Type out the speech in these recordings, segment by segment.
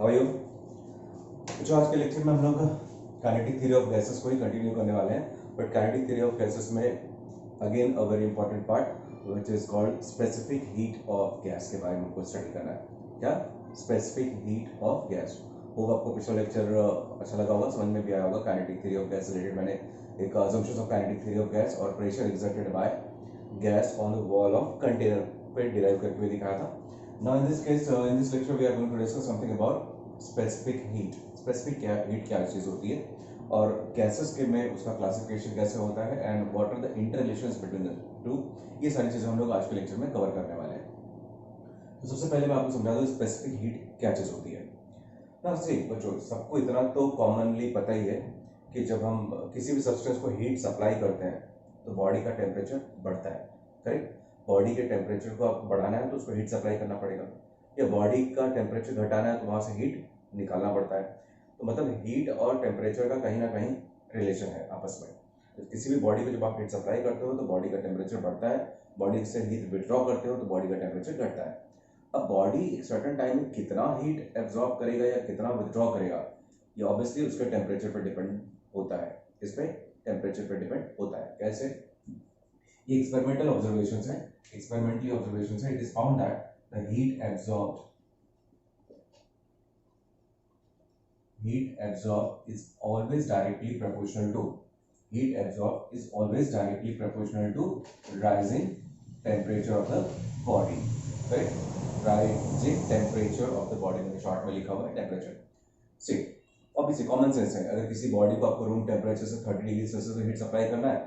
How are you? जो आज के लेक्चर में हम लोग काइनेटिक थ्योरी ऑफ गैसेस को ही कंटिन्यू करने वाले हैं, but kinetic theory of gases में again a very important part which is called specific heat of gas के बारे में हमको स्टडी करना है। क्या? Specific heat of gas. Hope आपको पिछला लेक्चर अच्छा लगा होगा, समझ में भी आया होगा। Kinetic theory of gas related मैंने एक assumptions of kinetic theory of gas और pressure exerted by gas on the wall of container पे डिराइव करके भी दिखाया था। Now in this case, in this lecture we are going to discuss something about specific heat. Specific heat क्या चीज होती है और गैसेस के में उसका क्लासिफिकेशन कैसे होता है and what are the interrelations between the two. ये सारी चीजें हम लोग आज के लेक्चर में कवर करने वाले हैं। तो सबसे पहले मैं आपको समझा दूं स्पेसिफिक हीट क्या चीज होती है ना। सी बच्चों, सबको इतना तो कॉमनली पता ही है कि जब हम किसी भी सब्सटेंस को हीट सप्लाई करते हैं तो बॉडी का टेम्परेचर बढ़ता है। करेक्ट? बॉडी के टेम्परेचर को आपको बढ़ाना है तो उसको हीट सप्लाई करना पड़ेगा, या बॉडी का टेम्परेचर घटाना है तो वहां से हीट निकालना पड़ता है। तो मतलब हीट और टेम्परेचर का कहीं ना कहीं रिलेशन है आपस में। तो किसी भी बॉडी को जब आप हीट सप्लाई करते हो तो बॉडी का टेम्परेचर बढ़ता है, बॉडी से हीट विड्रॉ करते हो तो बॉडी का टेम्परेचर घटता है। अब बॉडी एक सर्टेन टाइम में कितना हीट एब्जॉर्ब करेगा या कितना विड्रॉ करेगा, ये ऑब्वियसली उसके टेम्परेचर पर डिपेंड होता है। इस पे टेम्परेचर पर डिपेंड होता है। कैसे? ये एक्सपेरिमेंटल ऑब्जर्वेशंस है। एक्सपेरिमेंटली ऑब्जर्वेशंस है। It is found that the heat absorbed is always directly proportional to rising temperature of the body. Correct? Rising temperature of the body में शॉर्ट में लिखा हुआ है टेम्परेचर। सी ऑब्वियसली कॉमन सेंस है, अगर किसी बॉडी को आपको रूम टेम्परेचर से 30 डिग्री सेल्सियस से हीट सप्लाई करना है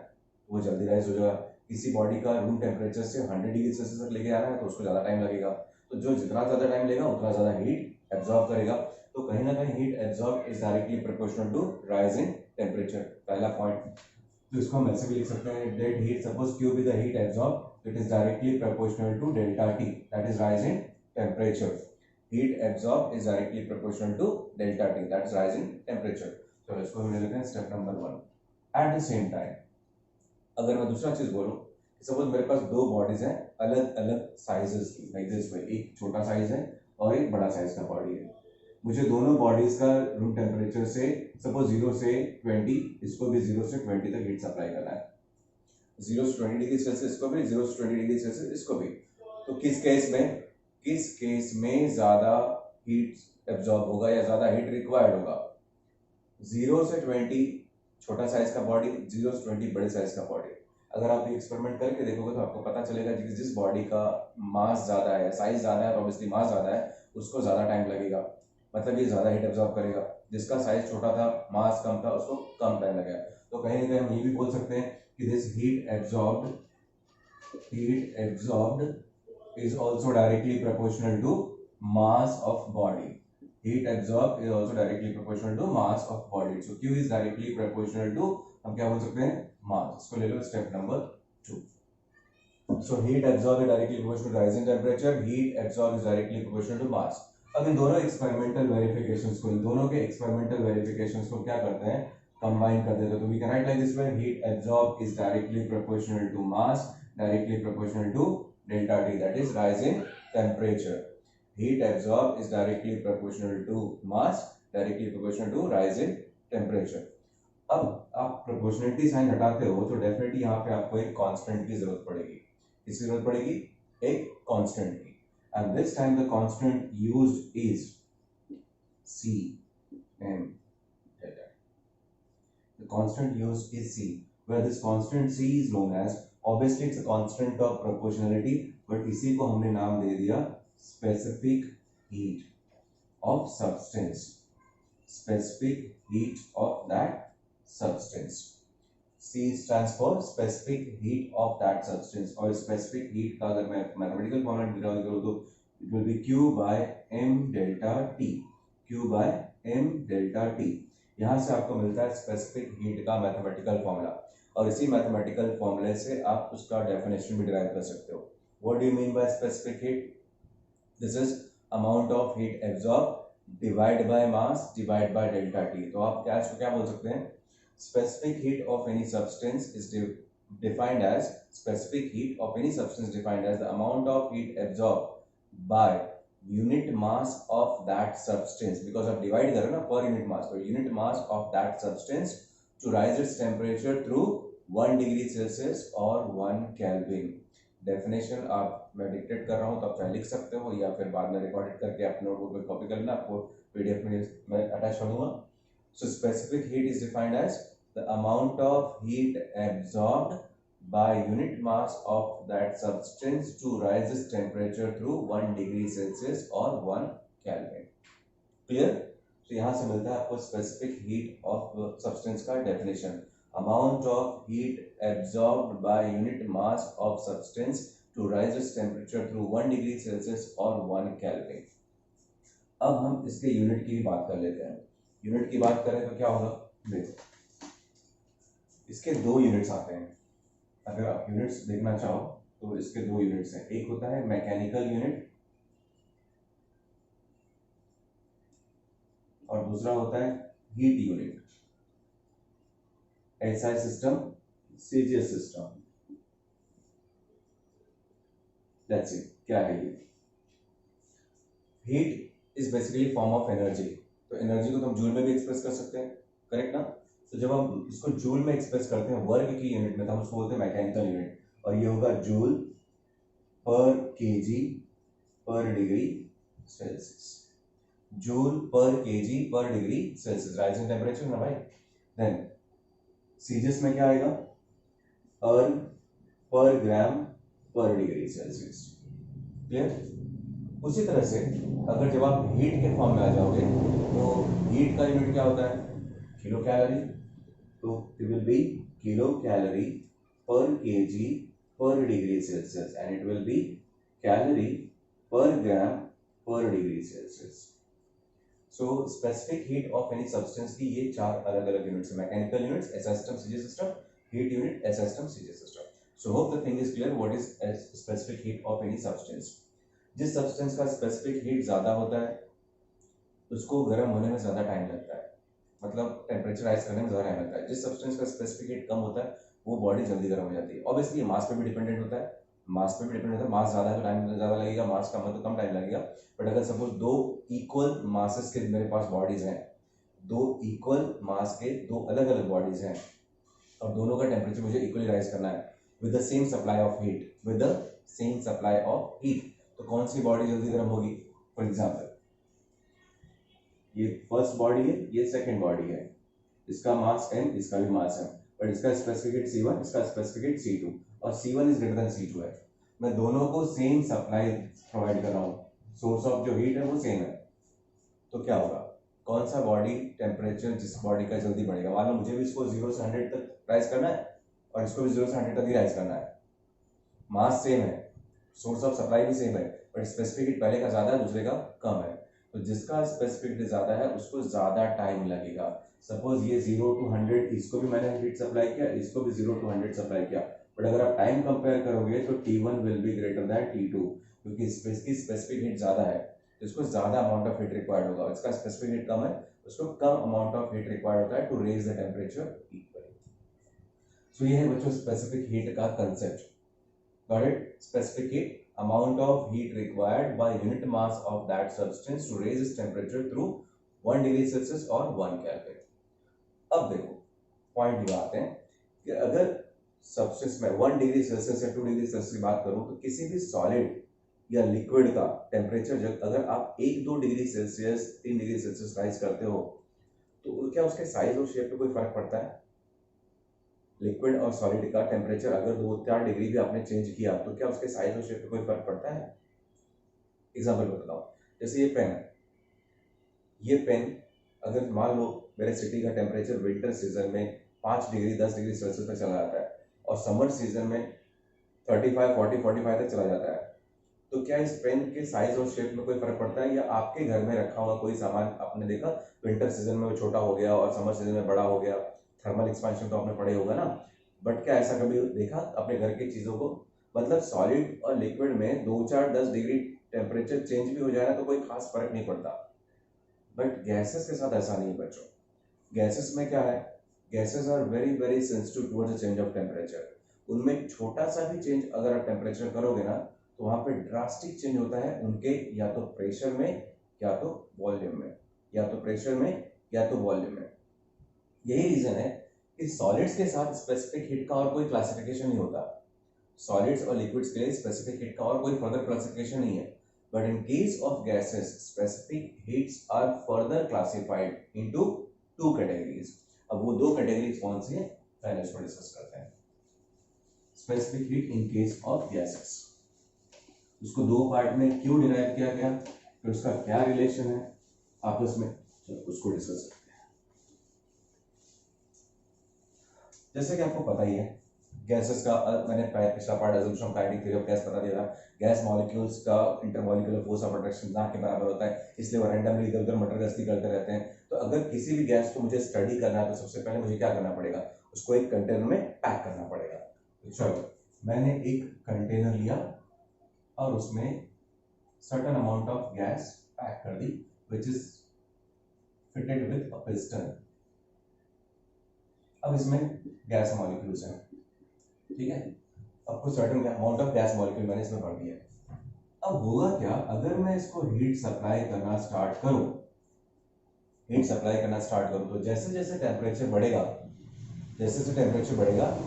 वो जल्दी राइज हो जाएगा। किसी बॉडी का रूम टेम्परेचर से 100 डिग्री सेल्सियस तक लेके आना है तो उसको ज़्यादा टाइम लगेगा। तो जो जितना ज़्यादा टाइम लेगा उतना ज़्यादा हीट एब्जॉर्ब करेगा। तो कहीं ना कहीं heat absorb is directly proportional to rise in temperature. पहला पॉइंट। तो इसको हम ऐसे भी लिख सकते हैं, that heat suppose Q be the heat absorb, it is directly proportional to delta T, that is rise in temperature. Heat absorb is directly proportional to delta T, that is rise in temperature. तो इसको हम ले लेते हैं step number 1। At the same time अगर मैं दूसरा चीज बोलूं, सपोज मेरे पास दो बॉडीज हैं अलग अलग साइजेस की, लाइक दिस वे, एक छोटा साइज है और एक बड़ा साइज का बॉडी है। मुझे दोनों बॉडीज का रूम टेम्परेचर से सपोज 0 से 20, इसको भी 0 से 20 तक हीट सप्लाई करना है। 0 से 20 डिग्री सेल्सियस इसको भी, 0 से 20 डिग्री सेल्सियस इसको भी। तो किस केस में ज्यादा हीट एब्जॉर्ब होगा या ज्यादा हीट रिक्वायर्ड होगा? 0 से 20 छोटा साइज का बॉडी, 0 से 20 बड़े साइज का बॉडी। अगर आप ये एक्सपेरिमेंट करके देखोगे तो आपको पता चलेगा कि जिस बॉडी का मास ज्यादा है, साइज ज्यादा है, ऑब्वियसली मास ज्यादा है, उसको ज्यादा टाइम लगेगा, मतलब ये ज्यादा हीट एब्जॉर्ब करेगा। जिसका साइज छोटा था, मास कम था, उसको कम टाइम लगेगा। तो कहीं ना कहीं हम ये भी बोल सकते हैं कि this heat absorbed is also directly proportional to mass of body. Heat absorbed is also directly proportional to mass of body. So Q is directly proportional to, हम क्या बोल सकते हैं, mass. इसको ले लो step number 2. So heat absorbed is directly proportional to rise in temperature. Heat absorbed is directly proportional to mass. अब इन दोनों experimental verifications को, इन दोनों के एक्सपेरिमेंटल वेरिफिकेशंस को क्या करते हैं, कंबाइन कर देते हैं। तो we can write like this way, heat absorb is directly proportional to mass, directly proportional to delta T, that is rise in temperature. Heat absorbed is directly proportional to mass, directly proportional to rise in temperature. अब आप proportionality sign हटाते हो तो definitely यहाँ पे आपको एक constant की जरूरत पड़ेगी। किसकी जरूरत पड़ेगी? एक कांस्टेंट की। And this time the constant used is C m delta. The constant used is C, where this constant C is known as, obviously it's a constant of proportionality, but इसी को हमने नाम दे दिया specific heat of substance, specific heat of that substance. C stands for specific heat of that substance, और specific heat का अगर मैं mathematical formula derive करूँ तो it will be Q by m delta T, Q by m delta T। यहाँ से आपको मिलता है specific heat का mathematical formula, और इसी मैथमेटिकल फॉर्मूले से आप उसका डेफिनेशन भी डिराइव कर सकते हो। What do you mean by specific heat? This is amount of heat absorb divide by mass divide by delta T. तो आप क्या बोल सकते हैं, specific heat of any substance is defined as the amount of heat absorb by unit mass of that substance, because अब divide करो ना per unit mass, तो unit mass of that substance to rise its temperature through 1 degree Celsius or 1 Kelvin. Definition आप मैं dictate कर रहा हूँ तो आप चाहे लिख सकते हो या फिर बाद में रिकॉर्डेड करके अपने नोटबुक में कॉपी कर लेना, आपको पीडीएफ में मैं अटैच कर दूंगा. So specific heat is defined as the amount of heat absorbed by unit mass of that substance to rise its temperature through 1 degree Celsius or 1 Kelvin. Clear? तो यहाँ से मिलता है आपको specific heat of substance का definition. Amount of heat absorbed by unit mass of substance to rise its temperature through 1 degree Celsius or 1 Kelvin. अब हम इसके यूनिट की भी बात कर लेते हैं. यूनिट की बात करें तो क्या होगा? देखो, इसके दो यूनिट्स आते हैं. अगर आप यूनिट्स देखना चाहो तो इसके दो यूनिट्स हैं. एक होता है मैकेनिकल यूनिट और दूसरा होता है heat unit. SI system, CGS system. Let's see क्या है ये. Heat is basically form of energy. तो एनर्जी को तो हम जूल में भी एक्सप्रेस कर सकते हैं, करेक्ट ना. तो जब हम इसको जूल में एक्सप्रेस करते हैं वर्ग की यूनिट में तो हम उसको बोलते हैं मैकेनिकल यूनिट. और ये होगा जूल पर केजी पर डिग्री सेल्सियस. जूल पर केजी पर डिग्री सेल्सियस राइजिंग टेम्परेचर ना भाई. देन सीजीएस में क्या आएगा? अर्न पर ग्राम पर डिग्री सेल्सियस. क्लियर? उसी तरह से अगर जब आप हीट के फॉर्म में आ जाओगे तो हीट का यूनिट क्या होता है? Kilo calorie. तो it will be kilocalorie per kg per degree Celsius and it will be calorie per gram per degree Celsius. So specific heat of any substance की ये चार अलग अलग यूनिट्स है. Mechanical units, SI system, CG system, heat unit, SI system, CG system. So hope the thing is clear. What is specific heat of any substance? जिस substance का specific heat ज़्यादा होता है उसको गर्म होने में ज़्यादा टाइम लगता है, मतलब टेम्परेचर राइज करने में ज़्यादा टाइम लगता है. जिस सब्सटेंस का स्पेसिफिक हीट कम होता है वो बॉडी जल्दी गर्म हो जाती है. ऑब्वियसली मास पे भी डिपेंडेंट होता है. मास पे भी डिपेंड होता है. मास ज़्यादा है तो टाइम ज़्यादा लगेगा, मास कम है तो कम टाइम लगेगा. बट अगर सपोज दो इक्वल मासेस के मेरे पास बॉडीज हैं, दो इक्वल मास के दो अलग अलग बॉडीज हैं और दोनों का टेम्परेचर मुझे इक्वली राइज करना है with the same supply of heat, with the same supply of heat, तो कौन सी बॉडी जल्दी गर्म होगी? फॉर एग्जाम्पल ये फर्स्ट बॉडी है, ये सेकेंड बॉडी है. इसका मास m, इसका भी मास m, बट इसका स्पेसिफिक हीट C1, इसका स्पेसिफिक हीट C2 और C1 is greater than C2 है. मैं दोनों को सेम सप्लाई प्रोवाइड कर रहा हूँ, सोर्स ऑफ जो हीट है वो सेम है. तो क्या होगा? कौन सा बॉडी टेम्परेचर जिस बॉडी का जल्दी बढ़ेगा? मान लो मुझे भी इसको 0 से 100 तक राइज करना है और इसको भी 0 से 100 तक ही राइज करना है. मास सेम है, सोर्स ऑफ सप्लाई भी सेम है, बट स्पेसिफिक हीट पहले का ज़्यादा है, दूसरे का कम है. तो जिसका स्पेसिफिक हीट ज़्यादा है उसको ज़्यादा टाइम लगेगा. सपोज ये 0 to 100, इसको भी मैंने हीट सप्लाई किया, इसको भी 0 to 100 सप्लाई किया, बट अगर आप टाइम कंपेयर करोगे तो T1 will be greater than T2 क्योंकि इसकी स्पेसिफिक हीट ज़्यादा है तो इसको ज़्यादा अमाउंट ऑफ हीट रिक्वायर्ड होगा. इसका स्पेसिफिक हीट कम है, उसको कम अमाउंट ऑफ हीट रिक्वायर्ड होता है to raise the temperature equally. So ये है बच्चों स्पेसिफिक हीट का concept. Got it? Specific heat, amount of heat required by unit mass of that substance to raise its temperature through 1 degree Celsius or 1 Kelvin. अब देखो point ये आते हैं कि अगर सब्सटेंस में 1 डिग्री सेल्सियस या 2 डिग्री सेल्सियस की बात करूं तो किसी भी सॉलिड या लिक्विड का टेम्परेचर जब अगर आप 1-2 degree Celsius 3 degree Celsius rise करते हो तो क्या उसके साइज और शेप पे कोई फर्क पड़ता है? लिक्विड और सॉलिड का टेम्परेचर अगर 2-4 डिग्री भी आपने चेंज किया तो क्या उसके साइज और शेप पे कोई फर्क पड़ता है? एग्जांपल बताओ, जैसे ये पेन है. ये पेन अगर मान लो मेरे सिटी का टेम्परेचर विंटर सीजन में 5 डिग्री 10 डिग्री सेल्सियस तक चला जाता है और समर सीजन में 35 40 45 तक चला जाता है, तो क्या इस पेन के साइज और शेप में कोई फर्क पड़ता है? या आपके घर में रखा हुआ कोई सामान आपने देखा विंटर सीजन में वो छोटा हो गया और समर सीजन में बड़ा हो गया, थर्मल एक्सपेंशन तो आपने पढ़े होगा ना. बट क्या ऐसा कभी देखा अपने घर की चीज़ों को? मतलब सॉलिड और लिक्विड में 2-4-10 डिग्री टेम्परेचर चेंज भी हो जाए ना तो कोई खास फर्क नहीं पड़ता. बट गैसेस के साथ ऐसा नहीं बच्चों. गैसेस में क्या है? Gases are very sensitive towards the change of temperature. उनमें छोटा सा भी चेंज अगर आप टेम्परेचर करोगे ना तो वहां पे ड्रास्टिक चेंज होता है उनके या तो प्रेशर में या तो वॉल्यूम में, या तो प्रेशर में या तो वॉल्यूम में। यही रीजन है कि सॉलिड्स के साथ स्पेसिफिक हीट का और कोई क्लासिफिकेशन नहीं होता। सॉलिड्स और लिक्विड्स के लिए स्पेसिफिक हीट का और कोई फर्दर क्लासिफिकेशन नहीं है, but in case of gases specific heats are further classified into two categories. अब वो दो कैटेगरीज कौन सी है पहले उसको डिस्कस करते हैं। Specific heat in case of gases, उसको दो पार्ट में क्यों डिराइव किया गया, फिर उसका क्या रिलेशन है आपस में, उसको डिस्कस करते हैं। जैसे कि आपको पता ही है गैसेस का, मैंने पिछला part assumption of kinetic theory of gas बता दिया था। गैस मॉलिक्यूल्स का इंटरमॉलिक्यूलर फोर्स ऑफ अट्रैक्शन ना के बराबर होता है, इसलिए वो रैंडमली इधर उधर मटर गश्ती करते रहते हैं। तो अगर किसी भी गैस को मुझे स्टडी करना है तो सबसे पहले मुझे क्या करना पड़ेगा, उसको एक कंटेनर में पैक करना पड़ेगा। तो चलो मैंने एक कंटेनर लिया और उसमें certain amount of gas pack कर दी which is fitted with a piston. अब इसमें गैस मॉलिक्यूल्स हैं, ठीक है, अब कुछ certain amount of gas molecule मैंने इसमें भर दिया। अब होगा क्या अगर मैं इसको हीट सप्लाई करना स्टार्ट करूं, हीट सप्लाई करना स्टार्ट करूं तो जैसे जैसे टेम्परेचर बढ़ेगा, जैसे जैसे टेम्परेचर बढ़ेगा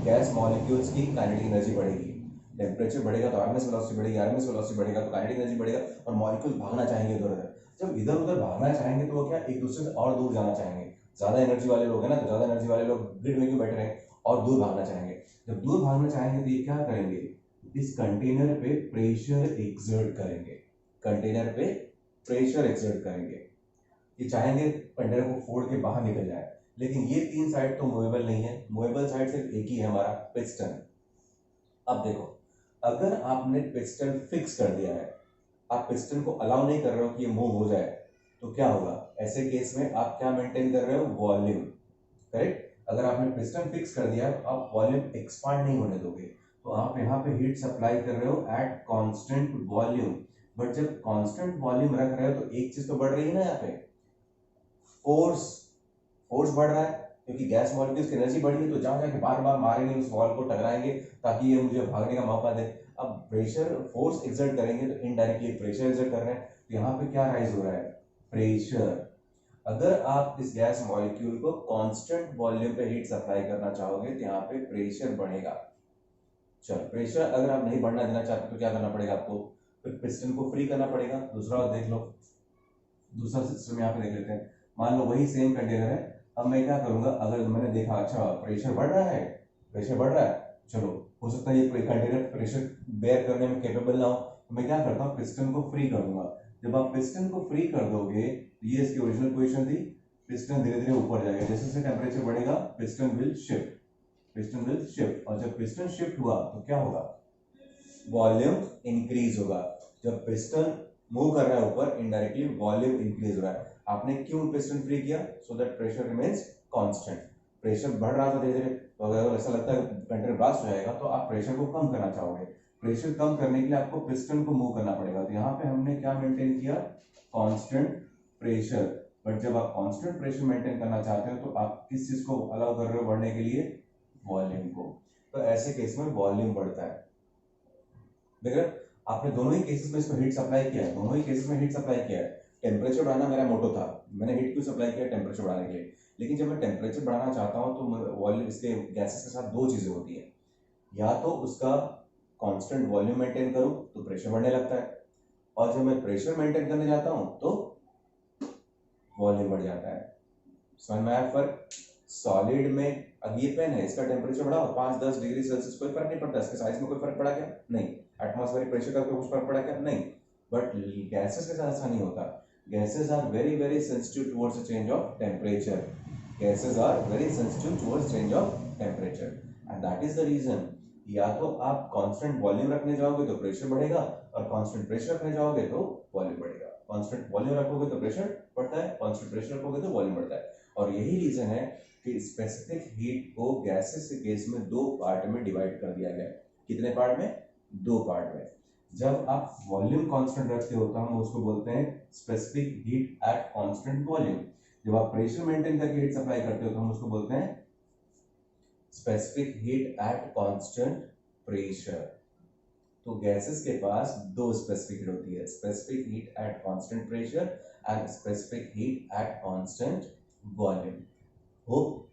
गैस मॉलिक्यूल्स की काइनेटिक एनर्जी बढ़ेगी। टेम्परेचर बढ़ेगा तो आरएमएस वेलोसिटी बढ़ेगी, आरएमएस वेलोसिटी बढ़ेगा तो काइनेटिक एनर्जी बढ़ेगा और मॉलिक्यूल्स भागना चाहेंगे इधर उधर। जब इधर उधर भागना चाहेंगे तो वो क्या एक दूसरे से और दूर जाना चाहेंगे। ज्यादा एनर्जी वाले लोग हैं ना, तो ज्यादा एनर्जी वाले लोग ग्रिड में क्यों बैठे रहें और दूर भागना चाहेंगे। जब दूर भागना चाहेंगे तो ये क्या करेंगे, इस कंटेनर पे प्रेशर एक्सर्ट करेंगे, कंटेनर पे प्रेशर एक्सर्ट करेंगे। ये चाहेंगे कंटेनर को फोड़ के बाहर निकल जाए, लेकिन ये तीन साइड तो मूवेबल नहीं है, मूवेबल साइड सिर्फ एक ही है हमारा पिस्टन। अब देखो अगर आपने पिस्टन फिक्स कर दिया है, आप पिस्टन को अलाउ नहीं कर रहे हो कि ये मूव हो जाए, तो क्या होगा ऐसे केस में आप क्या मेंटेन कर रहे हो, वॉल्यूम, करेक्ट। अगर आपने पिस्टन फिक्स कर दिया तो आप वॉल्यूम एक्सपांड नहीं होने दोगे, तो आप यहाँ पे हीट सप्लाई कर रहे हो एट कांस्टेंट वॉल्यूम। बट जब कांस्टेंट वॉल्यूम रख रहे हो तो एक चीज तो बढ़ रही है ना, यहाँ पे फोर्स, फोर्स बढ़ रहा है क्योंकि गैस मॉलिक्यूल्स की एनर्जी बढ़ी है, तो जहां जाके बार बार मारेंगे उस वॉल को, टकराएंगे ताकि ये मुझे भागने का मौका दे। अब प्रेशर फोर्स एक्सर्ट करेंगे तो इनडायरेक्टली प्रेशर एक्सर्ट कर रहे हैं, तो यहाँ पे क्या राइज हो रहा है, प्रेशर। अगर आप इस गैस मॉलिक्यूल को कांस्टेंट वॉल्यूम पे हीट सप्लाई करना चाहोगे तो यहाँ पे प्रेशर बढ़ेगा। चल प्रेशर अगर आप नहीं बढ़ना देना चाहते तो क्या करना पड़ेगा आपको, फिर पिस्टन को फ्री करना पड़ेगा। दूसरा देख लो, दूसरा सिस्टम यहाँ पे देख लेते हैं। मान लो वही सेम कंटेनर है, अब मैं क्या करूंगा, अगर मैंने देखा अच्छा प्रेशर बढ़ रहा है, प्रेशर बढ़ रहा है, चलो हो सकता है ये कंटेनर प्रेशर बेयर करने में कैपेबल ना हो, तो मैं क्या करता हूँ पिस्टन को फ्री कर दूंगा। जब आप पिस्टन को फ्री कर दोगे तो ये इसकी ओरिजिनल पोजीशन थी, पिस्टन धीरे धीरे ऊपर जाएगा, जैसे जैसे टेम्परेचर बढ़ेगा piston will shift, piston will shift. और जब पिस्टन शिफ्ट हुआ तो क्या होगा, वॉल्यूम इंक्रीज होगा। जब पिस्टन मूव कर रहा है ऊपर, इनडायरेक्टली वॉल्यूम इंक्रीज हो रहा है। आपने क्यों पिस्टन फ्री किया, so that pressure remains constant. Pressure बढ़ रहा था धीरे धीरे, तो अगर ऐसा लगता है कंटेनर ब्लास्ट हो जाएगा तो आप प्रेशर को कम करना चाहोगे। प्रेशर कम करने के लिए आपको पिस्टन को मूव करना पड़ेगा, तो यहाँ पे हमने क्या मेंटेन किया, कांस्टेंट प्रेशर। बट जब आप कांस्टेंट प्रेशर मेंटेन करना चाहते हो तो आप किस चीज को अलाउ कर रहे हो बढ़ने के लिए, वॉल्यूम को। तो ऐसे केस में वॉल्यूम बढ़ता है। देखो आपने दोनों ही केसेस में इसको हीट सप्लाई किया है, दोनों ही केसेस में हीट सप्लाई किया है। टेम्परेचर बढ़ाना मेरा मोटो था, मैंने हीट क्यों सप्लाई किया, टेम्परेचर बढ़ाने के लिए। लेकिन जब मैं टेम्परेचर बढ़ाना चाहता हूँ तो वॉल्यूम, इसके गैसेस के साथ दो चीजें होती है, या तो उसका कांस्टेंट वॉल्यूम मेंटेन करूं तो प्रेशर बढ़ने लगता है, और जब मैं प्रेशर मेंटेन करने जाता हूं तो वॉल्यूम बढ़ जाता है। समझ में आया फर्क। सॉलिड में अब ये पेन है, इसका टेम्परेचर बढ़ाओ 5-10 डिग्री सेल्सियस, कोई फर्क नहीं पड़ता, इसके साइज में कोई फर्क पड़ा क्या, नहीं। एटमॉस्फेरिक प्रेशर का कुछ फर्क पड़ा क्या, नहीं। बट गैसेस के साथ ऐसा नहीं होता। Gases are very very sensitive towards change of temperature, gases are very sensitive towards change of temperature, and that is the reason. या तो आप कांस्टेंट वॉल्यूम रखने जाओगे तो प्रेशर बढ़ेगा, और कांस्टेंट प्रेशर रखने जाओगे तो वॉल्यूम बढ़ेगा। कांस्टेंट वॉल्यूम रखोगे तो प्रेशर बढ़ता है, कांस्टेंट प्रेशर रखोगे तो वॉल्यूम बढ़ता है। और यही रीजन है कि स्पेसिफिक हीट को गैसेस के केस में दो पार्ट में डिवाइड कर दिया गया है। कितने पार्ट में, दो पार्ट में। जब आप वॉल्यूम कांस्टेंट रखते हो तो हम उसको बोलते हैं specific heat at constant volume. जब आप प्रेशर मेंटेन करके हीट सप्लाई करते हो तो हम उसको बोलते हैं specific heat at constant pressure. तो गैसेस के पास दो स्पेसिफिक हीट होती है, specific heat at constant pressure and specific heat at constant volume. Hope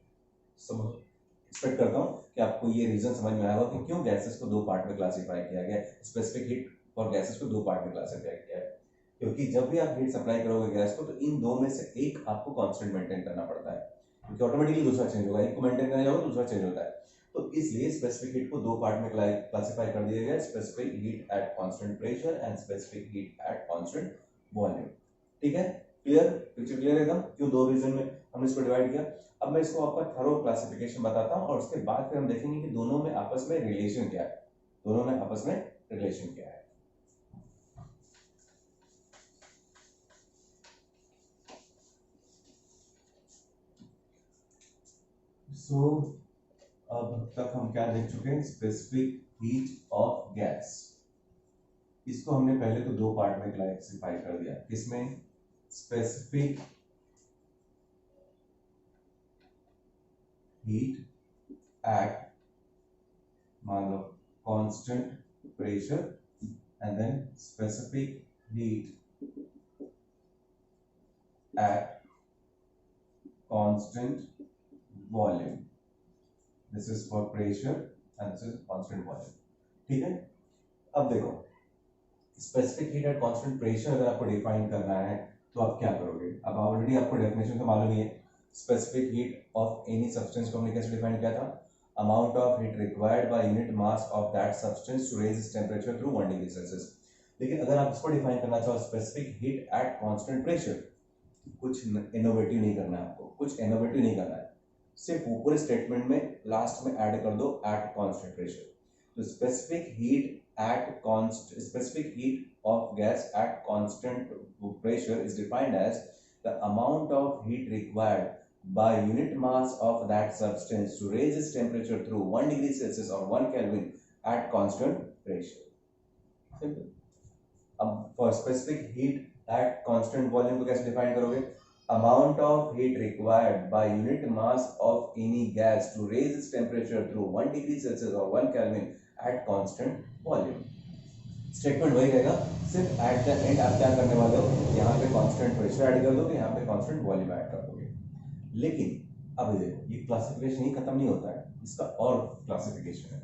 समझ एक्सपेक्ट करता हूँ कि आपको ये रीजन समझ में आया होगा कि क्यों गैसेस को दो पार्ट में क्लासिफाई किया गया है, स्पेसिफिक हीट और गैसेस को दो पार्ट में क्लासिफाई किया है। क्योंकि जब भी आप हीट सप्लाई करोगे गैस को, तो इन दो में से एक आपको कांस्टेंट मेंटेन करना पड़ता है, क्योंकि ऑटोमेटिकली दूसरा चेंज होगा, एक को मेंटेन करना जाओगे दूसरा चेंज होता है। तो इसलिए स्पेसिफिक हीट को दो पार्ट में क्लासिफाई कर दिया गया, specific heat at constant pressure and specific heat at constant volume. ठीक है, क्लियर, पिक्चर क्लियर है एकदम, क्यों दो रीजन में हमने इसको डिवाइड किया। अब मैं इसको आपका थरो क्लासिफिकेशन बताता हूँ और उसके बाद फिर हम देखेंगे कि दोनों में आपस में रिलेशन क्या है, दोनों में आपस में रिलेशन क्या है। सो अब तक हम क्या देख चुके हैं, स्पेसिफिक हीट ऑफ गैस। इसको हमने पहले तो दो पार्ट में क्लासिफाई कर दिया, किसमें, स्पेसिफिक हीट एट मान लो constant pressure and then specific heat at constant volume. This is for pressure and this is constant volume. ठीक है, अब देखो specific heat at constant pressure अगर आपको डिफाइन करना है तो आप क्या करोगे। अब ऑलरेडी आपको डेफिनेशन तो मालूम ही है, specific heat of any substance को हमने कैसे डिफाइन किया था, amount of heat required by unit mass of that substance to raise its temperature through 1 degree Celsius. लेकिन अगर आप इसको डिफाइन करना चाहो specific heat at constant pressure, कुछ इनोवेटिव नहीं करना है आपको, कुछ इनोवेटिव नहीं करना है, सिर्फ ऊपर स्टेटमेंट में लास्ट में ऐड कर दो एट कांस्टेंट प्रेशर। तो specific heat specific heat of gas at constant pressure is defined as the amount of heat required by unit mass of that substance to raise its temperature through 1 degree Celsius or 1 Kelvin at constant pressure. Simple. अब for specific heat at constant volume को कैसे define करोगे, amount of heat required by unit mass of any gas to raise its temperature through 1 degree Celsius or 1 Kelvin at constant volume. Statement वही रहेगा, सिर्फ at the end आप क्या करने वाले हो, यहाँ पे कांस्टेंट प्रेशर ऐड कर दोगे, यहाँ पे कांस्टेंट वॉल्यूम ऐड कर दोगे। लेकिन अब देखो ये क्लासिफिकेशन ही खत्म नहीं होता है, इसका और क्लासिफिकेशन है।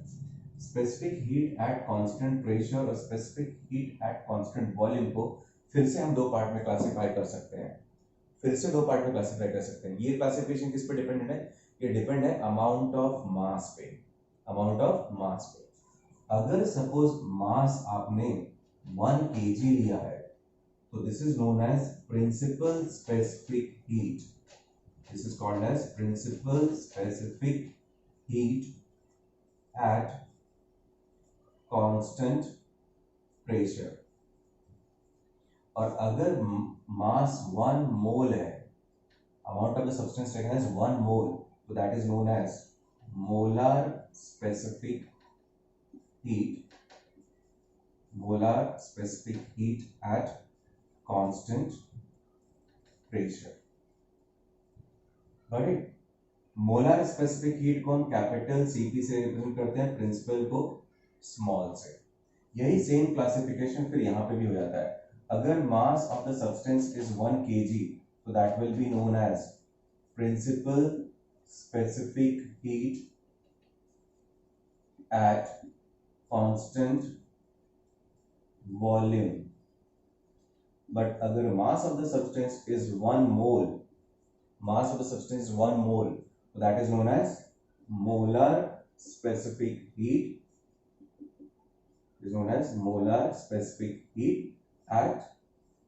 Specific heat at constant pressure और specific heat at constant volume को फिर से हम दो पार्ट में क्लासिफाई कर सकते हैं, फिर से दो पार्ट में क्लासिफाई कर सकते हैं। ये क्लासिफिकेशन किस पे डिपेंडेंट है, ये डिपेंड है अमाउंट ऑफ मास पे, अमाउंट ऑफ मास पे। अगर सपोज मास आपने 1 kg लिया है तो this is known as principal specific heat, this is called as principal specific heat at constant pressure. और अगर मास 1 मोल है, amount of the substance taken as 1 mole, तो that is known as molar specific heat, molar specific heat at constant pressure। Got it? Molar specific heat को हम capital CP से represent करते हैं, principal को small से। यही सेम क्लासिफिकेशन फिर यहाँ पे भी हो जाता है। अगर mass of the substance is 1 kg, तो that will be known as principal specific heat at constant volume। but अगर mass of the substance is 1 mole, mass of the substance is 1 mole, so that is known as molar specific heat, is known as molar specific heat at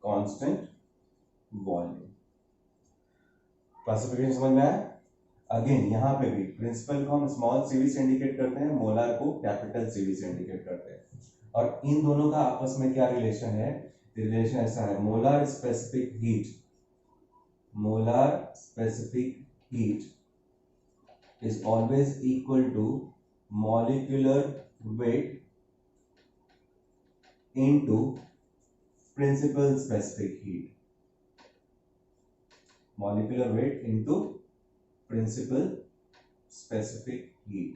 constant volume। Classification समझ में आया। Again यहाँ पे भी principal को हम small CV से indicate करते हैं, मोलर को कैपिटल सीवी से इंडिकेट करते हैं। और इन दोनों का आपस में क्या रिलेशन है, रिलेशन ऐसा है, molar specific heat, molar specific heat is always equal to molecular weight into principal specific heat, molecular weight into principal specific heat।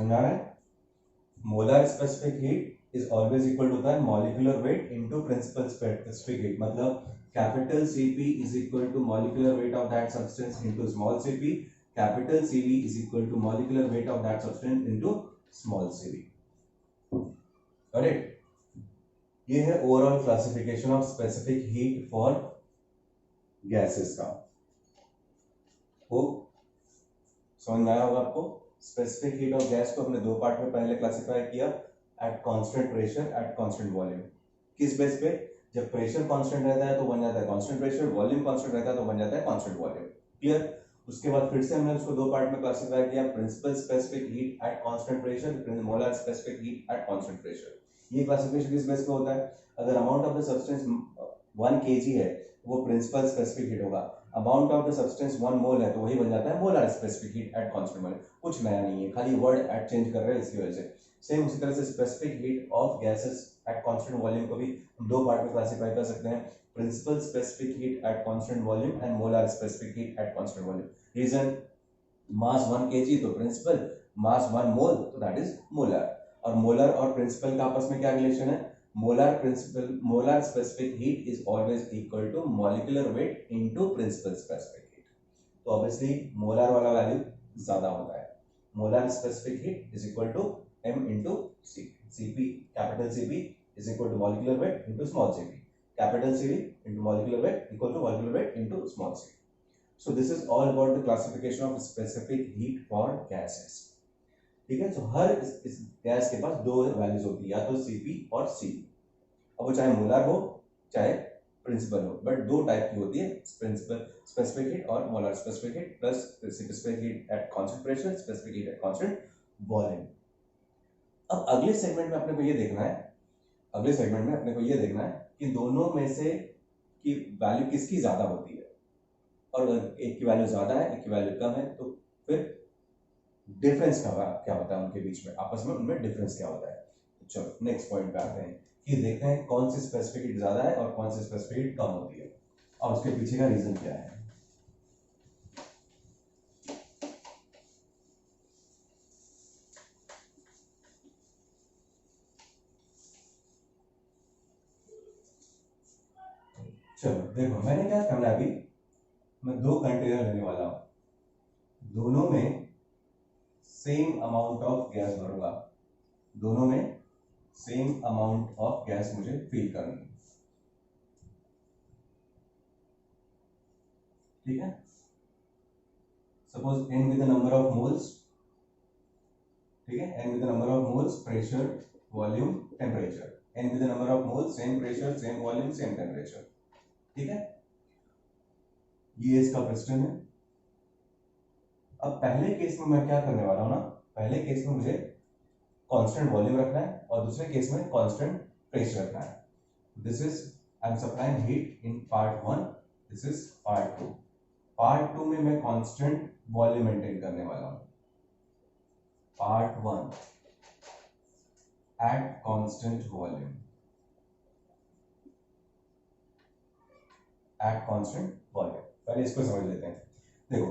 समझ आ रहा है? Molar specific heat is always equal to होता है molecular weight into principal specific heat, मतलब capital Cp is equal to molecular weight of that substance into small cp, capital Cv is equal to molecular weight of that substance into small cv। Correct? ये है overall classification of specific heat for gases का। हो समझ में आया होगा आपको? Specific heat of gas को हमने दो पार्ट में पहले क्लासिफाई किया, eight constant pressure, eight constant volume. किस बेस पे? जब प्रेशर कांस्टेंट रहता है तो बन जाता है कांस्टेंट प्रेशर, वॉल्यूम कांस्टेंट रहता है तो बन जाता है कांस्टेंट वॉल्यूम। क्लियर? उसके बाद फिर से हमने उसको दो पार्ट में क्लासिफाई किया, principal specific heat at constant pressure, molar specific heat at constant pressure. ये क्लासिफिकेशन किस बेस पे होता है? अगर amount of the substance 1 kg है वो प्रिंसिपल स्पेसिफिक हीट होगा, amount of the substance 1 mole है तो वही बन जाता है molar specific heat at constant volume. कुछ नया नहीं है, खाली वर्ड ऐड चेंज कर रहे हैं इसकी वजह से। सेम उसी तरह से specific heat of gases at constant volume को भी हम दो पार्ट में क्लासिफाई कर सकते हैं, principal specific heat at constant volume and molar specific heat at constant volume. Reason? Mass 1 kg तो प्रिंसिपल, मास 1 मोल तो दैट इज मोलर। और मोलर और प्रिंसिपल का आपस में क्या रिलेशन है? Molar principal, molar specific heat is always equal to molecular weight into principal specific heat. तो ऑब्वियसली मोलर वाला वैल्यू ज्यादा होता है। Molar specific heat is equal to m into c, cp, capital Cp is equal to molecular weight into small cp, capital Cv into molecular weight equal to molecular weight into small c. So this is all about the classification of specific heat for gases. ठीक है? तो हर इस gas के पास दो values होती है, या तो Cp और Cv। अब वो चाहे मोलर हो चाहे प्रिंसिपल हो, बट दो टाइप की होती है, प्रिंसिपल स्पेसिफिक हीट और molar specific heat, plus specific heat at constant pressure, specific heat at constant volume. अब अगले सेगमेंट में अपने को ये देखना है, अगले सेगमेंट में अपने को ये देखना है कि दोनों में से की वैल्यू किसकी ज्यादा होती है, और अगर एक की वैल्यू ज्यादा है एक की वैल्यू कम है तो फिर डिफरेंस क्या होता है उनके बीच में, आपस में उनमें डिफरेंस क्या होता है। चलो नेक्स्ट पॉइंट पे आते हैं कि देखते हैं कौन सी स्पेसिफिक हीट ज्यादा है और कौन सी स्पेसिफिक हीट कम होती है और उसके पीछे का रीजन क्या है। चलो देखो, मैंने क्या करना है अभी, मैं दो कंटेनर लेने वाला हूं, दोनों में सेम अमाउंट ऑफ गैस भरूंगा, दोनों में सेम अमाउंट ऑफ गैस मुझे फिल करनी है। ठीक है? Suppose n with the number of moles, ठीक है, n with the number of moles, pressure, volume, temperature, n with the number of moles, same pressure, same volume, same temperature. ठीक है? ये इसका पिस्टन है। अब पहले केस में मैं क्या करने वाला हूं ना, पहले केस में मुझे कांस्टेंट वॉल्यूम रखना है और दूसरे केस में कांस्टेंट प्रेशर रखना है। This is I am supplying heat in part 1, this is part 2। Part 2 में मैं कांस्टेंट वॉल्यूम मेंटेन करने वाला हूं। Part 1 eight constant volume, eight constant volume. पहले इसको समझ लेते हैं। देखो,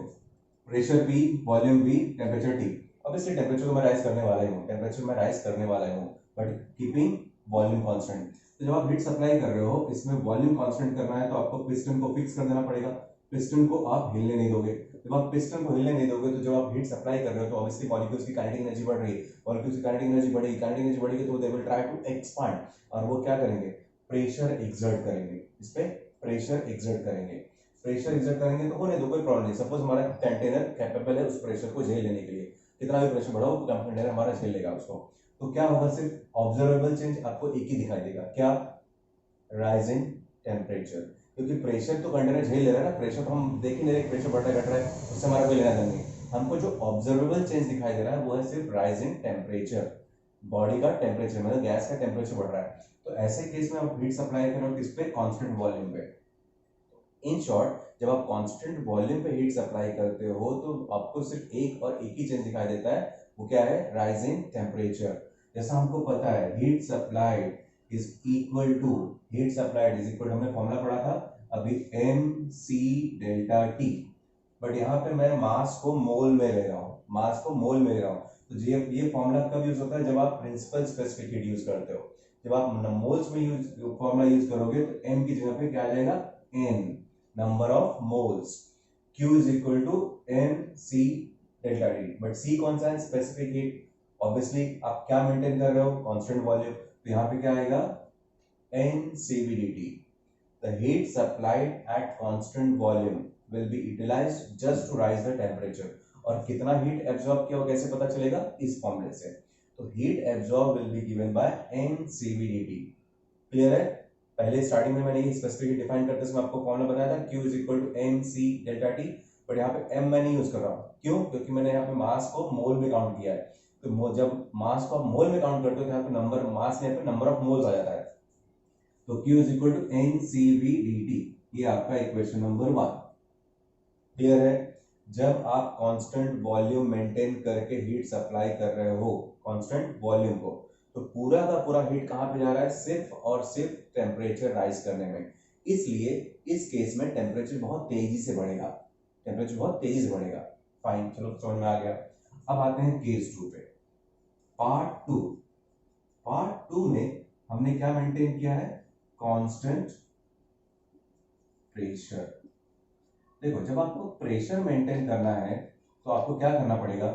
pressure P, volume V, temperature T। Obviously temperature तो मैं राइज करने वाला ही हूँ, टेम्परेचर मैं राइज करने वाला ही हूँ, बट कीपिंग वॉल्यूम कांस्टेंट। तो जब आप हीट सप्लाई कर रहे हो, इसमें वॉल्यूम कांस्टेंट करना है तो आपको पिस्टन को फिक्स कर देना पड़ेगा। पिस्टन को आप हिलने नहीं दोगे। जब आप पिस्टन को हिलने नहीं दोगे तो जब आप हीट सप्लाई कर रहे हो तो ऑब्वियसली मॉलिक्यूल्स की काइनेटिक एनर्जी बढ़ रही है, मॉलिक्यूल्स की काइनेटिक एनर्जी बढ़ेगी, काइनेटिक एनर्जी बढ़ेगी तो they will try to expand, और वो क्या करेंगे? प्रेशर एक्सर्ट करेंगे, इस पे प्रेशर एक्सर्ट करेंगे। प्रेशर एक्सर्ट करेंगे तो होने दो, कोई प्रॉब्लम नहीं। सपोज हमारा कंटेनर कैपेबल है उस प्रेशर को झेल लेने के लिए, कितना भी प्रेशर बढ़ाओ कंटेनर हमारा झेल लेगा उसको। तो क्या होगा? सिर्फ ऑब्जर्वेबल चेंज आपको एक ही दिखाई देगा, क्या? राइज इन टेम्परेचर, क्योंकि प्रेशर तो कंटेनर झेल ले रहा है ना, प्रेशर तो हम देख ही नहीं रहे, प्रेशर बढ़ रहा है घट रहा है, उससे हमारा कोई लेना देना नहीं। हमको जो ऑब्जर्वेबल चेंज दिखाई दे रहा है वो है सिर्फ राइज इन टेम्परेचर, बॉडी का टेम्परेचर, मतलब गैस का टेम्परेचर बढ़ रहा है। तो ऐसे केस में आप हीट सप्लाई करो किस पे? कांस्टेंट वॉल्यूम पे। इन शॉर्ट, जब आप कांस्टेंट वॉल्यूम पे हीट सप्लाई करते हो तो आपको सिर्फ एक और एक ही चेंज दिखाई देता है, वो क्या है? Rise in temperature. जैसा हमको पता है heat supplied is equal to, heat supplied is equal, हमने फॉर्मूला पढ़ा था अभी, mc डेल्टा t, बट यहाँ पे मैं मास को मोल में ले रहा हूँ, मास को मोल में ले रहा हूँ, तो ये फॉर्मूला कब यूज होता है? जब आप प्रिंसिपल स्पेसिफिक हीट यूज करते हो। जब आप मोल्स में यूज फॉर्मूला यूज करोगे तो m की जगह पे क्या आ जाएगा? n, number of moles. q is equal to n c delta T, but c कौन सा है? Specific heat. ऑब्वियसली आप क्या मेंटेन कर रहे हो? Constant volume. तो यहाँ पे क्या आएगा? n cvdt, the heat supplied at constant volume will be utilized just to rise the temperature। और कितना हीट एब्जॉर्ब किया वो कैसे पता चलेगा? इस फॉर्मूले से। तो heat absorb will be given by n cvdt। Clear है? पहले स्टार्टिंग में मैंने ये स्पेसिफिक डिफाइन करते समय आपको फॉर्मूला बताया था q is equal to m c delta t, but यहाँ पे m मैं नहीं यूज कर रहा हूँ। क्यों? क्योंकि मैंने यहाँ पे मास को मोल में काउंट किया है। तो जब मास को आप मोल में काउंट करते हो तो यहाँ पे नंबर मास में नंबर ऑफ मोल्स आ जाता है। तो Q is equal to n C V D T, ये आपका इक्वेशन नंबर 1। क्लियर है? जब आप कांस्टेंट वॉल्यूम मेंटेन करके हीट सप्लाई कर रहे हो, कांस्टेंट वॉल्यूम को, तो पूरा का पूरा हीट कहां पे जा रहा है? सिर्फ और सिर्फ टेम्परेचर राइज करने में। इसलिए इस केस में टेम्परेचर बहुत तेजी से बढ़ेगा, टेम्परेचर बहुत तेजी से बढ़ेगा। फाइन, चलो समझ में आ गया। अब आते हैं केस 2 पे। पार्ट 2 में हमने क्या मेंटेन किया है? Constant pressure. देखो, जब आपको प्रेशर मेंटेन करना है तो आपको क्या करना पड़ेगा?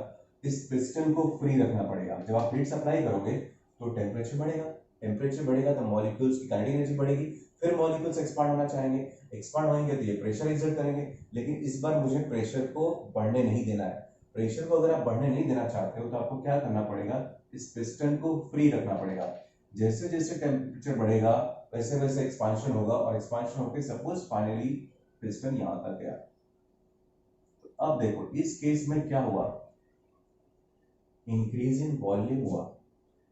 इस पिस्टन को फ्री रखना पड़ेगा। जब आप हीट सप्लाई करोगे तो टेम्परेचर बढ़ेगा, टेम्परेचर बढ़ेगा तो मॉलिक्यूल्स की काइनेटिक एनर्जी बढ़ेगी, फिर मॉलिक्यूल्स एक्सपांड होना चाहेंगे, एक्सपांड होंगे तो ये प्रेशर एक्सर्ट करेंगे। लेकिन इस बार मुझे प्रेशर को बढ़ने नहीं देना है। प्रेशर को अगर आप बढ़ने नहीं देना चाहते हो तो आपको क्या करना पड़ेगा? इस पिस्टन को फ्री रखना पड़ेगा। जैसे जैसे टेम्परेचर बढ़ेगा वैसे वैसे एक्सपांशन होगा, और एक्सपांशन होकर सपोज फाइनली पिस्टन यहां तक गया। तो अब देखो इस केस में क्या हुआ? इंक्रीज इन वॉल्यूम हुआ।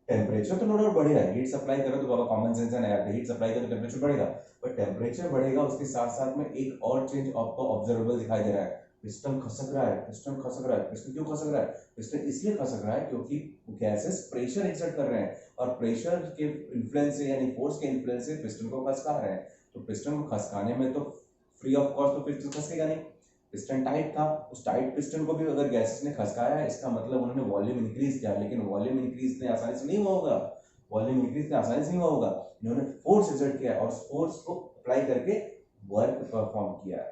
टेम्परेचर तो नो डाउट बढ़ेगा, हीट सप्लाई करो तो बाबा कॉमन सेंस है ना यार, हीट सप्लाई करो तो टेम्परेचर बढ़ेगा, बट टेम्परेचर बढ़ेगा उसके साथ साथ में एक और चेंज आपको ऑब्जर्वेबल दिखाई दे रहा है। पिस्टन खसक रहा है, पिस्टन खसक रहा है। पिस्टन क्यों खसक रहा है? पिस्टन इसलिए खसक रहा है क्योंकि गैसेस प्रेशर एक्सर्ट कर रहे हैं, और प्रेशर के इन्फ्लुएंस से यानी फोर्स के इन्फ्लुएंस से पिस्टन को खसका रहे हैं। तो पिस्टन को खसकाने में तो फ्री ऑफ कॉस्ट तो पिस्टन खसकेगा नहीं। पिस्टन टाइट था, उस टाइट पिस्टन को भी अगर गैसेस ने खसकाया है, इसका मतलब उन्होंने वॉल्यूम इंक्रीज किया। लेकिन वॉल्यूम इंक्रीज इतने आसानी से नहीं हुआ होगा, वॉल्यूम इंक्रीज इतने आसानी से नहीं हुआ होगा। इन्होंने फोर्स एक्सर्ट किया और फोर्स को अप्लाई करके वर्क परफॉर्म किया है।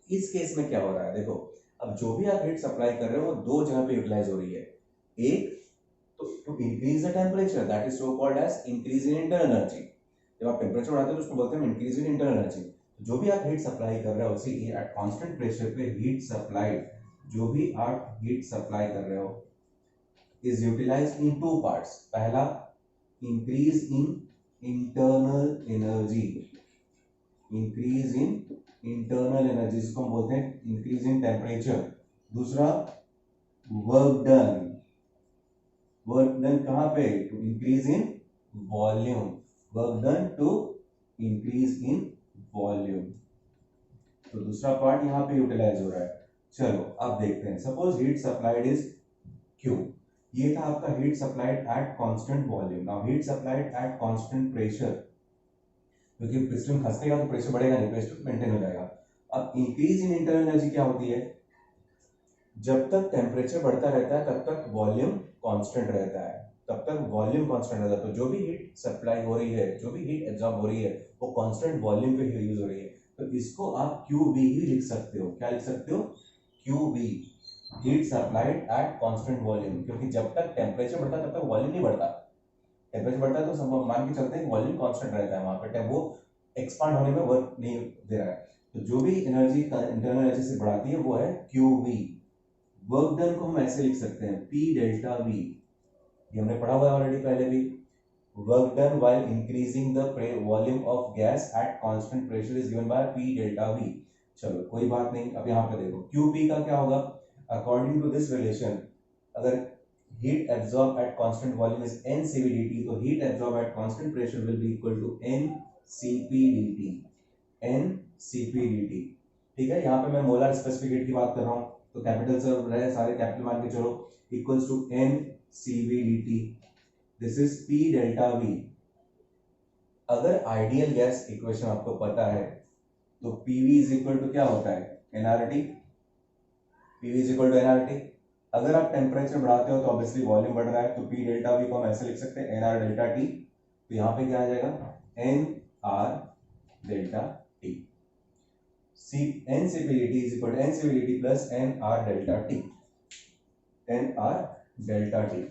इस केस में क्या हो रहा है? देखो, अब जो भी आप हीट सप्लाई कर रहे हो वो दो जगह पे यूटिलाइज हो रही है। एक तो to increase the temperature, that is so called as increase in internal energy. जब आप टेम्परेचर बढ़ाते हो तो उसको बोलते हैं इंक्रीज इन इंटरनल एनर्जी। जो भी आप हीट सप्लाई कर रहे हो उसी एट कांस्टेंट प्रेशर पे हीट सप्लाई, जो भी आप हीट सप्लाई कर रहे हो is utilized in two parts. पहला, increase in internal energy, increase in internal energy जिसको हम बोलते हैं इंक्रीज इन टेम्परेचर। दूसरा, वर्क डन। वर्क डन कहां पे? To increase in volume. Work done to increase in volume. तो दूसरा पार्ट यहां पे यूटिलाइज हो रहा है। चलो अब देखते हैं। Suppose heat supplied is Q, ये था आपका heat supplied eight constant volume. Now heat supplied eight constant pressure, क्योंकि पिस्टन खसकेगा तो प्रेशर बढ़ेगा नहीं, प्रेशर मेंटेन हो जाएगा। अब इंक्रीज इन इंटरनल एनर्जी क्या होती है? जब तक टेम्परेचर बढ़ता रहता है तब तक वॉल्यूम कांस्टेंट रहता है, तब तक वॉल्यूम कांस्टेंट रहता है। तो जो भी हीट सप्लाई हो रही है, जो भी हीट एब्जॉर्ब हो रही है, वो कांस्टेंट वॉल्यूम पे यूज हो रही है। तो इसको आप QV ही लिख सकते हो। क्या लिख सकते हो? QV, heat supplied eight constant volume. क्योंकि जब तक टेम्परेचर बढ़ता है तब तक वॉल्यूम नहीं बढ़ता। टेम्परेचर बढ़ता है तो सब मान के चलते हैं वॉल्यूम कांस्टेंट रहता है, वहां पे वो एक्सपांड होने में वर्क नहीं दे रहा है। तो जो भी एनर्जी इंटरनल एनर्जी से बढ़ाती है वो है QV। वर्क डन को हम ऐसे लिख सकते हैं P डेल्टा V, ये हमने पढ़ा हुआ है ऑलरेडी पहले भी। Work done while increasing the volume of gas at constant pressure is given by P delta V। चलो कोई बात नहीं। अब यहाँ पे देखो QP का क्या होगा? अकॉर्डिंग टू दिस रिलेशन, अगर heat absorbed at constant volume is NCV/dt, तो heat absorbed at constant pressure will be equal to NCP/dt, NCP/dt। ठीक है, यहाँ पे मैं मोलर स्पेसिफिक हीट की बात कर रहा हूँ, तो कैपिटल से रहे सारे कैपिटल मान के चलो, equals to NCV/dt। This is P delta V। अगर आइडियल गैस इक्वेशन आपको पता है तो PV इज इक्वल टू क्या होता है? NRT। PV is equal to NRT। अगर आप टेम्परेचर बढ़ाते हो तो ऑब्वियसली वॉल्यूम बढ़ रहा है, तो पी डेल्टा वी को हम ऐसे लिख सकते हैं एन आर डेल्टा टी। तो यहाँ पे क्या आ जाएगा N R delta T, C N c p d t is equal to N c p d t plus N R delta T, N R delta T.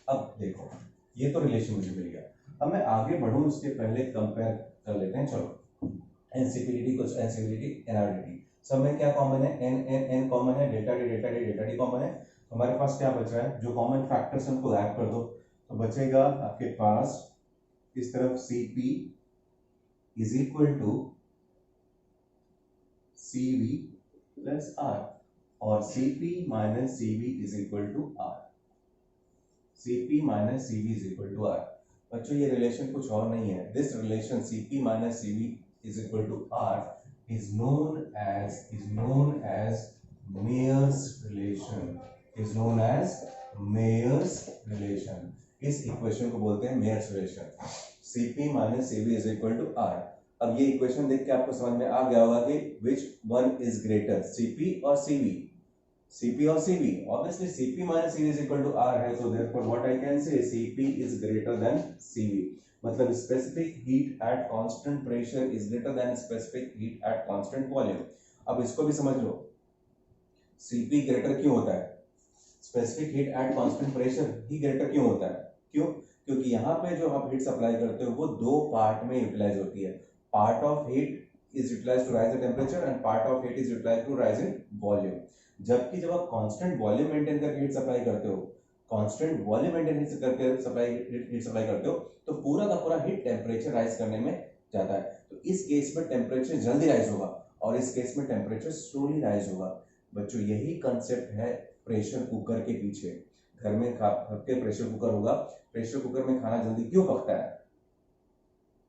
अब देखो ये तो रिलेशन मुझे मिल गया, अब मैं आगे बढ़ूं उसके पहले कंपेयर कर लेते हैं। चलो एनसीपीडीटी कुछ एनसीपीडीटी एनआरडीटी, सब में क्या कॉमन है, एन एन एन कॉमन है, delta D delta D delta D common है। तो हमारे पास क्या बच रहा है, जो कॉमन फैक्टर्स उनको ऐड कर दो, तो बचेगा आपके पास इस तरफ Cp is equal to Cv plus R और Cp minus Cv is equal to R, Cp minus Cv is equal to R। बच्चों ये रिलेशन कुछ और नहीं है, this relation Cp minus Cv is equal to R is known as Mayer's relation, is known as Mayer's relation। इस equation को बोलते हैं Mayer's relation, Cp minus Cv is equal to R। अब ये इक्वेशन देख के आपको समझ में आ गया होगा कि which one is greater, Cp और Cv, Cp और Cv, obviously Cp minus Cv is equal to R है, so therefore what I can say Cp is greater than Cv, मतलब specific heat at constant pressure is greater than specific heat at constant volume। अब इसको भी समझ लो, Cp greater क्यों होता है, specific heat at constant pressure he greater क्यों होता है, क्यों, क्योंकि यहाँ पे जो आप हीट सप्लाई करते हो वो दो पार्ट में यूटिलाइज होती है, part of heat is utilized to rise the temperature and part of heat is utilized to rise in volume। जबकि जब आप कांस्टेंट वॉल्यूम मेंटेन करके हीट सप्लाई करते हो, कांस्टेंट वॉल्यूम मेंटेन करके हीट सप्लाई करते हो, तो पूरा का पूरा हीट टेम्परेचर राइज करने में जाता है। तो इस केस में टेम्परेचर जल्दी राइज होगा और इस केस में टेम्परेचर स्लोली राइज होगा। बच्चों यही कंसेप्ट है प्रेशर कुकर के पीछे। घर में के प्रेशर कुकर होगा, प्रेशर कुकर में खाना जल्दी क्यों पकता है,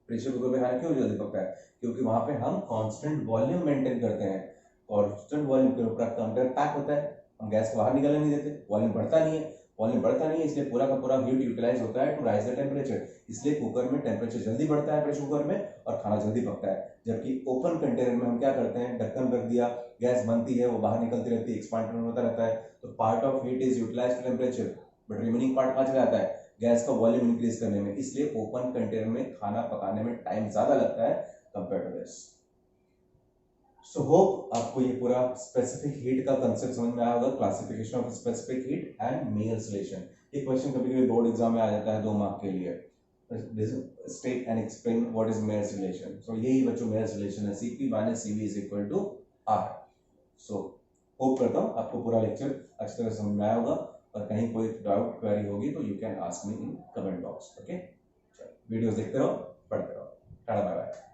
प्रेशर कुकर में खाना क्यों जल्दी पकता है, क्योंकि वहां पे हम कांस्टेंट वॉल्यूम मेंटेन करते हैं, कांस्टेंट वॉल्यूम के ऊपर कंटेनर पैक होता है, हम गैस को बाहर निकलने नहीं देते, वॉल्यूम बढ़ता नहीं है, वॉल्यूम बढ़ता नहीं है, इसलिए पूरा का पूरा हीट यूटिलाइज होता है टू राइज द टेम्परेचर, इसलिए कुकर में टेम्परेचर जल्दी बढ़ता है प्रेशर कुकर में और खाना जल्दी पकता है। जबकि ओपन कंटेनर में हम क्या करते हैं, ढक्कन रख दिया, गैस बनती है, वो बाहर निकलती रहती है, एक्सपांड होता रहता है, तो part of heat is utilise to temperature but remaining part कहाँ चला जाता है, गैस का वॉल्यूम इंक्रीज करने में, इसलिए ओपन कंटेनर में खाना पकाने में टाइम ज्यादा लगता है compare to this. So hope आपको ये पूरा स्पेसिफिक हीट का कंसेप्ट समझ में आया होगा, classification of specific heat and Mayer's relation. ये क्वेश्चन कभी-कभी बोर्ड एग्जाम में आ जाता है 2 मार्क के लिए, state and explain what is Mayer's relation. So यही बच्चों मेयर्स रिलेशन है, Cp minus Cv is equal to R। So hope करता हूँ आपको पूरा लेक्चर अच्छी तरह समझ में आया होगा, और कहीं कोई डाउट क्वेरी होगी तो you can ask me in comment box. Okay, videos देखते रहो, पढ़ते रहो, टाटा बाय बाय।